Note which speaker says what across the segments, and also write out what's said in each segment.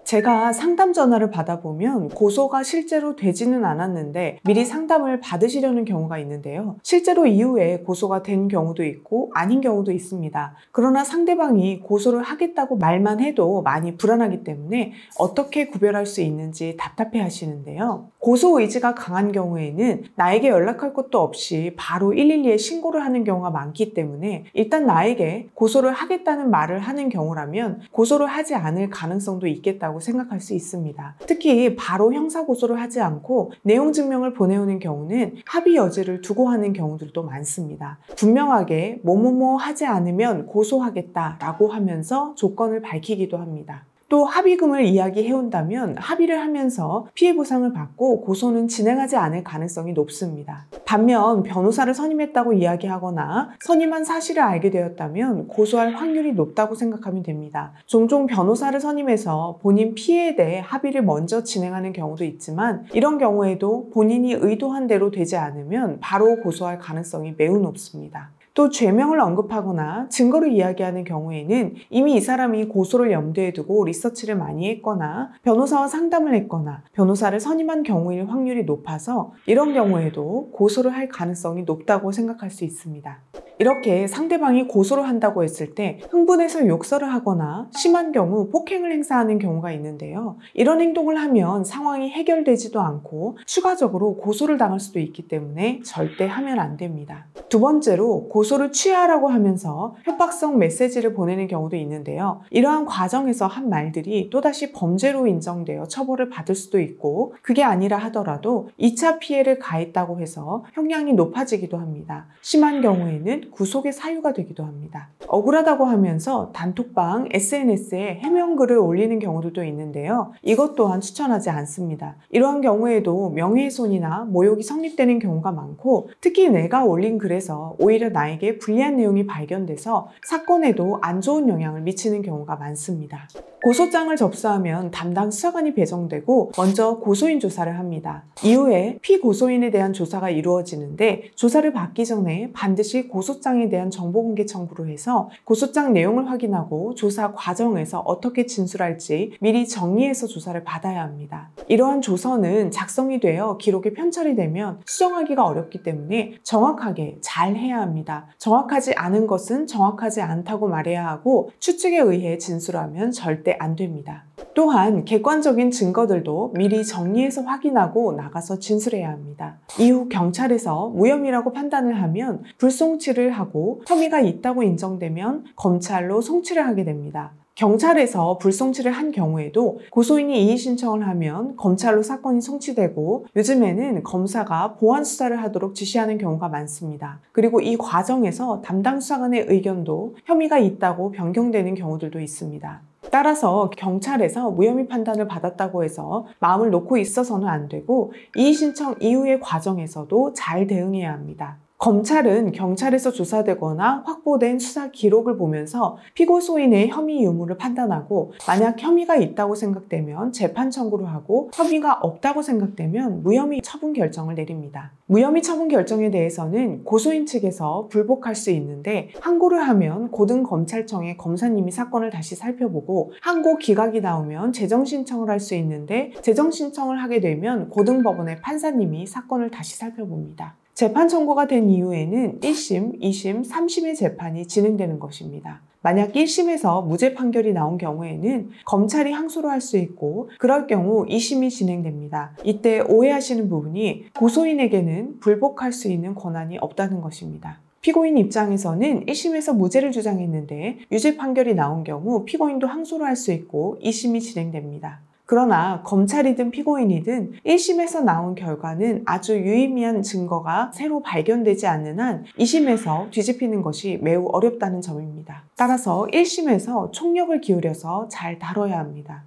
Speaker 1: 제가 상담 전화를 받아보면 고소가 실제로 되지는 않았는데 미리 상담을 받으시려는 경우가 있는데요. 실제로 이후에 고소가 된 경우도 있고 아닌 경우도 있습니다. 그러나 상대방이 고소를 하겠다고 말만 해도 많이 불안하기 때문에 어떻게 구별할 수 있는지 답답해 하시는데요. 고소 의지가 강한 경우에는 나에게 연락할 것도 없이 바로 112에 신고를 하는 경우가 많기 때문에 일단 나에게 고소를 하겠다는 말을 하는 경우라면 고소를 하지 않을 가능성도 있겠다고 생각할 수 있습니다. 특히 바로 형사고소를 하지 않고 내용 증명을 보내오는 경우는 합의 여지를 두고 하는 경우들도 많습니다. 분명하게 뭐뭐뭐 하지 않으면 고소하겠다라고 하면서 조건을 밝히기도 합니다. 또 합의금을 이야기해온다면 합의를 하면서 피해 보상을 받고 고소는 진행하지 않을 가능성이 높습니다. 반면 변호사를 선임했다고 이야기하거나 선임한 사실을 알게 되었다면 고소할 확률이 높다고 생각하면 됩니다. 종종 변호사를 선임해서 본인 피해에 대해 합의를 먼저 진행하는 경우도 있지만 이런 경우에도 본인이 의도한 대로 되지 않으면 바로 고소할 가능성이 매우 높습니다. 또 죄명을 언급하거나 증거를 이야기하는 경우에는 이미 이 사람이 고소를 염두에 두고 리서치를 많이 했거나 변호사와 상담을 했거나 변호사를 선임한 경우일 확률이 높아서 이런 경우에도 고소를 할 가능성이 높다고 생각할 수 있습니다. 이렇게 상대방이 고소를 한다고 했을 때 흥분해서 욕설을 하거나 심한 경우 폭행을 행사하는 경우가 있는데요. 이런 행동을 하면 상황이 해결되지도 않고 추가적으로 고소를 당할 수도 있기 때문에 절대 하면 안 됩니다. 두 번째로 고소를 취하라고 하면서 협박성 메시지를 보내는 경우도 있는데요. 이러한 과정에서 한 말들이 또다시 범죄로 인정되어 처벌을 받을 수도 있고 그게 아니라 하더라도 2차 피해를 가했다고 해서 형량이 높아지기도 합니다. 심한 경우에는 구속의 사유가 되기도 합니다. 억울하다고 하면서 단톡방, SNS에 해명글을 올리는 경우들도 있는데요. 이것 또한 추천하지 않습니다. 이러한 경우에도 명예훼손이나 모욕이 성립되는 경우가 많고 특히 내가 올린 글에서 오히려 나에게 불리한 내용이 발견돼서 사건에도 안 좋은 영향을 미치는 경우가 많습니다. 고소장을 접수하면 담당 수사관이 배정되고 먼저 고소인 조사를 합니다. 이후에 피고소인에 대한 조사가 이루어지는데 조사를 받기 전에 반드시 고소장에 대한 정보공개 청구를 해서 고소장 내용을 확인하고 조사 과정에서 어떻게 진술할지 미리 정리해서 조사를 받아야 합니다. 이러한 조서는 작성이 되어 기록에 편철이 되면 수정하기가 어렵기 때문에 정확하게 잘 해야 합니다. 정확하지 않은 것은 정확하지 않다고 말해야 하고 추측에 의해 진술하면 절대 안 됩니다. 또한 객관적인 증거들도 미리 정리해서 확인하고 나가서 진술해야 합니다. 이후 경찰에서 무혐의라고 판단을 하면 불송치를 하고 혐의가 있다고 인정되면 검찰로 송치를 하게 됩니다. 경찰에서 불송치를 한 경우에도 고소인이 이의 신청을 하면 검찰로 사건이 송치되고 요즘에는 검사가 보완 수사를 하도록 지시하는 경우가 많습니다. 그리고 이 과정에서 담당 수사관의 의견도 혐의가 있다고 변경되는 경우들도 있습니다. 따라서 경찰에서 무혐의 판단을 받았다고 해서 마음을 놓고 있어서는 안 되고 이의 신청 이후의 과정에서도 잘 대응해야 합니다. 검찰은 경찰에서 조사되거나 확보된 수사 기록을 보면서 피고소인의 혐의 유무를 판단하고 만약 혐의가 있다고 생각되면 재판 청구를 하고 혐의가 없다고 생각되면 무혐의 처분 결정을 내립니다. 무혐의 처분 결정에 대해서는 고소인 측에서 불복할 수 있는데 항고를 하면 고등검찰청의 검사님이 사건을 다시 살펴보고 항고 기각이 나오면 재정신청을 할 수 있는데 재정신청을 하게 되면 고등법원의 판사님이 사건을 다시 살펴봅니다. 재판 청구가 된 이후에는 1심, 2심, 3심의 재판이 진행되는 것입니다. 만약 1심에서 무죄 판결이 나온 경우에는 검찰이 항소를 할 수 있고 그럴 경우 2심이 진행됩니다. 이때 오해하시는 부분이 고소인에게는 불복할 수 있는 권한이 없다는 것입니다. 피고인 입장에서는 1심에서 무죄를 주장했는데 유죄 판결이 나온 경우 피고인도 항소를 할 수 있고 2심이 진행됩니다. 그러나 검찰이든 피고인이든 1심에서 나온 결과는 아주 유의미한 증거가 새로 발견되지 않는 한 2심에서 뒤집히는 것이 매우 어렵다는 점입니다. 따라서 1심에서 총력을 기울여서 잘 다뤄야 합니다.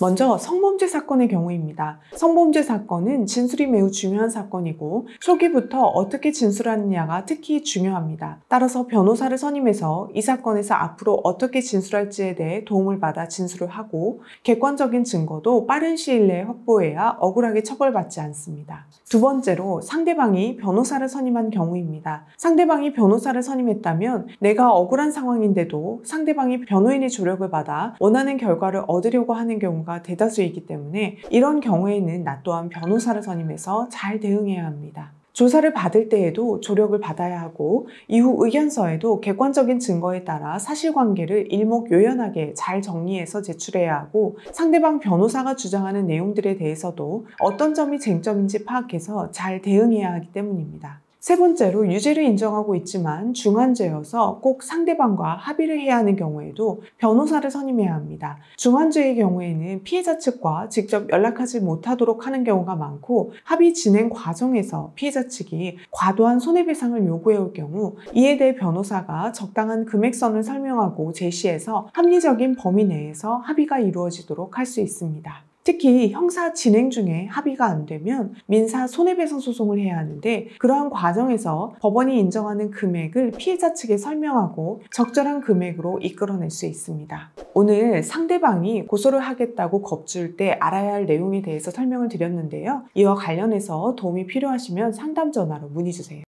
Speaker 1: 먼저 성범죄 사건의 경우입니다. 성범죄 사건은 진술이 매우 중요한 사건이고 초기부터 어떻게 진술하느냐가 특히 중요합니다. 따라서 변호사를 선임해서 이 사건에서 앞으로 어떻게 진술할지에 대해 도움을 받아 진술을 하고 객관적인 증거도 빠른 시일 내에 확보해야 억울하게 처벌받지 않습니다. 두 번째로 상대방이 변호사를 선임한 경우입니다. 상대방이 변호사를 선임했다면 내가 억울한 상황인데도 상대방이 변호인의 조력을 받아 원하는 결과를 얻으려고 하는 경우가 대다수이기 때문에 이런 경우에는 나 또한 변호사를 선임해서 잘 대응해야 합니다. 조사를 받을 때에도 조력을 받아야 하고 이후 의견서에도 객관적인 증거에 따라 사실관계를 일목요연하게 잘 정리해서 제출해야 하고 상대방 변호사가 주장하는 내용들에 대해서도 어떤 점이 쟁점인지 파악해서 잘 대응해야 하기 때문입니다. 세 번째로 유죄를 인정하고 있지만 중환죄여서 꼭 상대방과 합의를 해야 하는 경우에도 변호사를 선임해야 합니다. 중환죄의 경우에는 피해자 측과 직접 연락하지 못하도록 하는 경우가 많고 합의 진행 과정에서 피해자 측이 과도한 손해배상을 요구해 올 경우 이에 대해 변호사가 적당한 금액선을 설명하고 제시해서 합리적인 범위 내에서 합의가 이루어지도록 할 수 있습니다. 특히 형사 진행 중에 합의가 안 되면 민사 손해배상 소송을 해야 하는데 그러한 과정에서 법원이 인정하는 금액을 피해자 측에 설명하고 적절한 금액으로 이끌어낼 수 있습니다. 오늘 상대방이 고소를 하겠다고 겁줄 때 알아야 할 내용에 대해서 설명을 드렸는데요. 이와 관련해서 도움이 필요하시면 상담 전화로 문의 주세요.